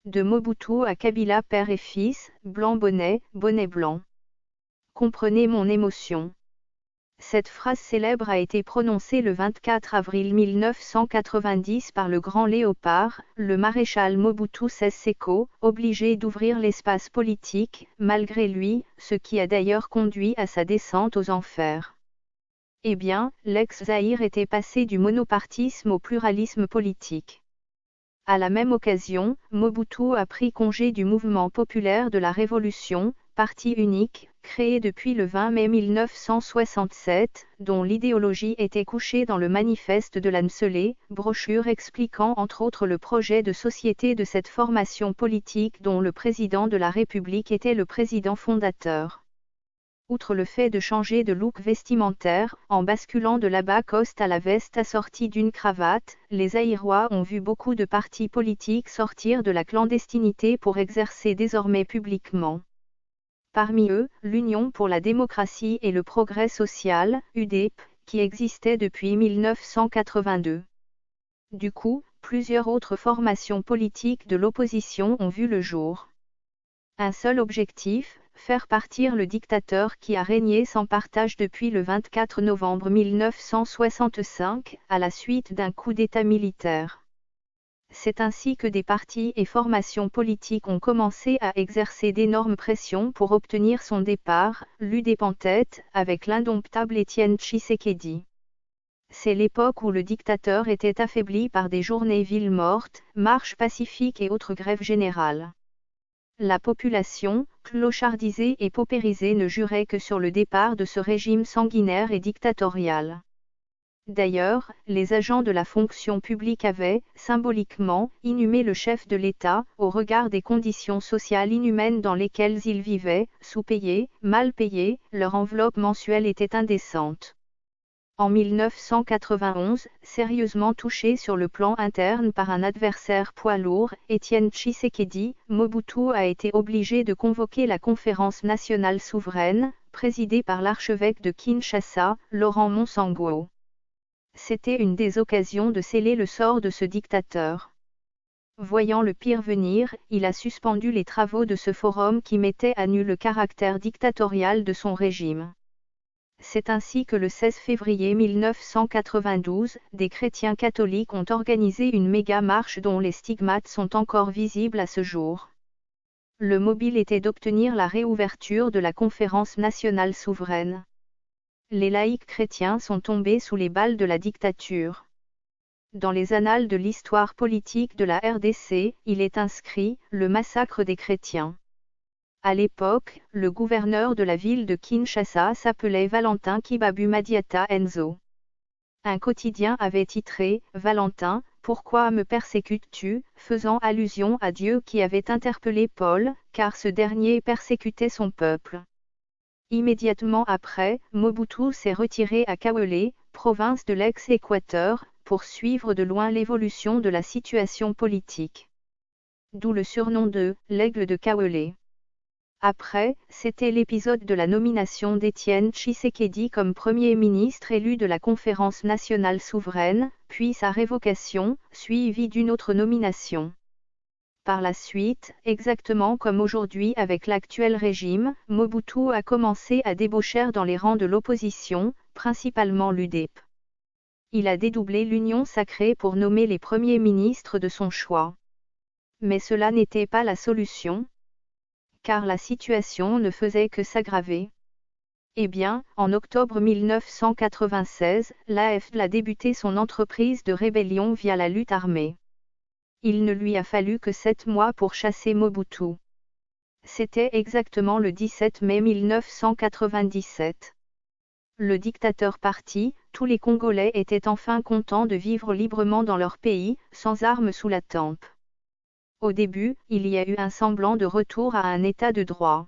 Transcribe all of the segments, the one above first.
De Mobutu à Kabila père et fils, blanc bonnet, bonnet blanc. Comprenez mon émotion. Cette phrase célèbre a été prononcée le 24 avril 1990 par le grand Léopard, le maréchal Mobutu Sese Seko, obligé d'ouvrir l'espace politique, malgré lui, ce qui a d'ailleurs conduit à sa descente aux enfers. Eh bien, l'ex-Zaïre était passé du monopartisme au pluralisme politique. À la même occasion, Mobutu a pris congé du mouvement populaire de la Révolution, parti unique, créé depuis le 20 mai 1967, dont l'idéologie était couchée dans le manifeste de l'Anselé, brochure expliquant entre autres le projet de société de cette formation politique dont le président de la République était le président fondateur. Outre le fait de changer de look vestimentaire, en basculant de la bas-coste à la veste assortie d'une cravate, les Zaïrois ont vu beaucoup de partis politiques sortir de la clandestinité pour exercer désormais publiquement. Parmi eux, l'Union pour la démocratie et le progrès social, UDEP, qui existait depuis 1982. Du coup, plusieurs autres formations politiques de l'opposition ont vu le jour. Un seul objectif, faire partir le dictateur qui a régné sans partage depuis le 24 novembre 1965, à la suite d'un coup d'État militaire. C'est ainsi que des partis et formations politiques ont commencé à exercer d'énormes pressions pour obtenir son départ, l'UDEP en tête, avec l'indomptable Étienne Tshisekedi. C'est l'époque où le dictateur était affaibli par des journées villes mortes, marches pacifiques et autres grèves générales. La population, clochardisée et paupérisée ne jurait que sur le départ de ce régime sanguinaire et dictatorial. D'ailleurs, les agents de la fonction publique avaient, symboliquement, inhumé le chef de l'État, au regard des conditions sociales inhumaines dans lesquelles ils vivaient, sous-payés, mal payés, leur enveloppe mensuelle était indécente. En 1991, sérieusement touché sur le plan interne par un adversaire poids lourd, Étienne Tshisekedi, Mobutu a été obligé de convoquer la Conférence nationale souveraine, présidée par l'archevêque de Kinshasa, Laurent Monsango. C'était une des occasions de sceller le sort de ce dictateur. Voyant le pire venir, il a suspendu les travaux de ce forum qui mettait à nu le caractère dictatorial de son régime. C'est ainsi que le 16 février 1992, des chrétiens catholiques ont organisé une méga-marche dont les stigmates sont encore visibles à ce jour. Le mobile était d'obtenir la réouverture de la Conférence nationale souveraine. Les laïcs chrétiens sont tombés sous les balles de la dictature. Dans les annales de l'histoire politique de la RDC, il est inscrit « Le massacre des chrétiens ». À l'époque, le gouverneur de la ville de Kinshasa s'appelait Valentin Kibabu Madiata Enzo. Un quotidien avait titré « Valentin, pourquoi me persécutes-tu ?» faisant allusion à Dieu qui avait interpellé Paul, car ce dernier persécutait son peuple. Immédiatement après, Mobutu s'est retiré à Kaolé, province de l'ex-Équateur, pour suivre de loin l'évolution de la situation politique. D'où le surnom de « l'aigle de Kaolé ». Après, c'était l'épisode de la nomination d'Étienne Tshisekedi comme Premier ministre élu de la Conférence nationale souveraine, puis sa révocation, suivie d'une autre nomination. Par la suite, exactement comme aujourd'hui avec l'actuel régime, Mobutu a commencé à débaucher dans les rangs de l'opposition, principalement l'UDEP. Il a dédoublé l'Union sacrée pour nommer les premiers ministres de son choix. Mais cela n'était pas la solution, car la situation ne faisait que s'aggraver. Eh bien, en octobre 1996, l'AFDL a débuté son entreprise de rébellion via la lutte armée. Il ne lui a fallu que 7 mois pour chasser Mobutu. C'était exactement le 17 mai 1997. Le dictateur parti, tous les Congolais étaient enfin contents de vivre librement dans leur pays, sans armes sous la tempe. Au début, il y a eu un semblant de retour à un état de droit.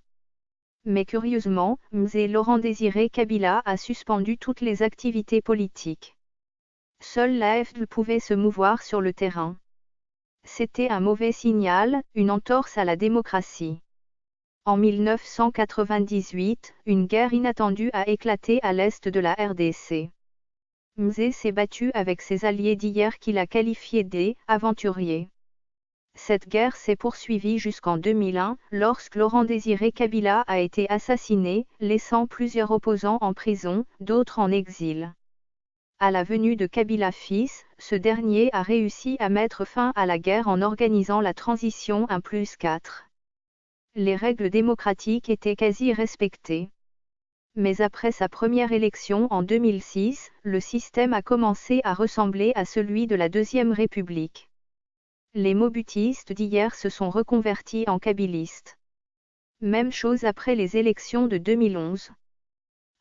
Mais curieusement, Mzee Laurent-Désiré Kabila a suspendu toutes les activités politiques. Seule l'AFDL pouvait se mouvoir sur le terrain. C'était un mauvais signal, une entorse à la démocratie. En 1998, une guerre inattendue a éclaté à l'est de la RDC. Mzee s'est battu avec ses alliés d'hier qu'il a qualifiés d'« aventuriers ». Cette guerre s'est poursuivie jusqu'en 2001, lorsque Laurent-Désiré Kabila a été assassiné, laissant plusieurs opposants en prison, d'autres en exil. À la venue de Kabila fils, ce dernier a réussi à mettre fin à la guerre en organisant la transition 1+4. Les règles démocratiques étaient quasi respectées. Mais après sa première élection en 2006, le système a commencé à ressembler à celui de la Deuxième République. Les mobutistes d'hier se sont reconvertis en kabilistes. Même chose après les élections de 2011.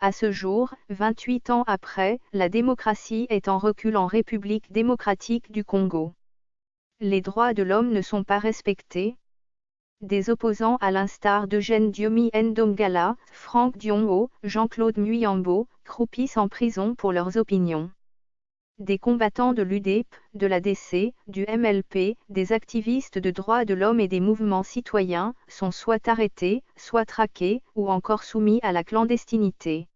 À ce jour, 28 ans après, la démocratie est en recul en République démocratique du Congo. Les droits de l'homme ne sont pas respectés. Des opposants à l'instar d'Eugène Diomi Ndongala, Franck Diongo, Jean-Claude Muyambo, croupissent en prison pour leurs opinions. Des combattants de l'UDEP, de l'ADC, du MLP, des activistes de droits de l'homme et des mouvements citoyens, sont soit arrêtés, soit traqués, ou encore soumis à la clandestinité.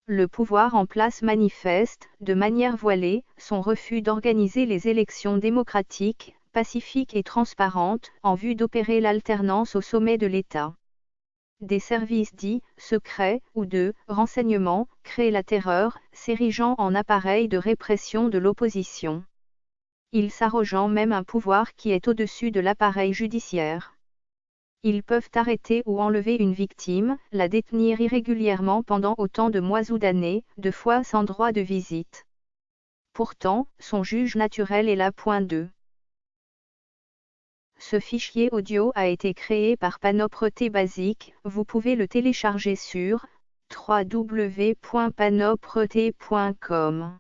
Le pouvoir en place manifeste, de manière voilée, son refus d'organiser les élections démocratiques, pacifiques et transparentes, en vue d'opérer l'alternance au sommet de l'État. Des services dits « secrets » ou de « renseignement » créent la terreur, s'érigeant en appareil de répression de l'opposition. Ils s'arrogeant même un pouvoir qui est au-dessus de l'appareil judiciaire. Ils peuvent arrêter ou enlever une victime, la détenir irrégulièrement pendant autant de mois ou d'années, de fois sans droit de visite. Pourtant, son juge naturel est là. Point 2. Ce fichier audio a été créé par Panopre Basic, vous pouvez le télécharger sur www.panopret.com.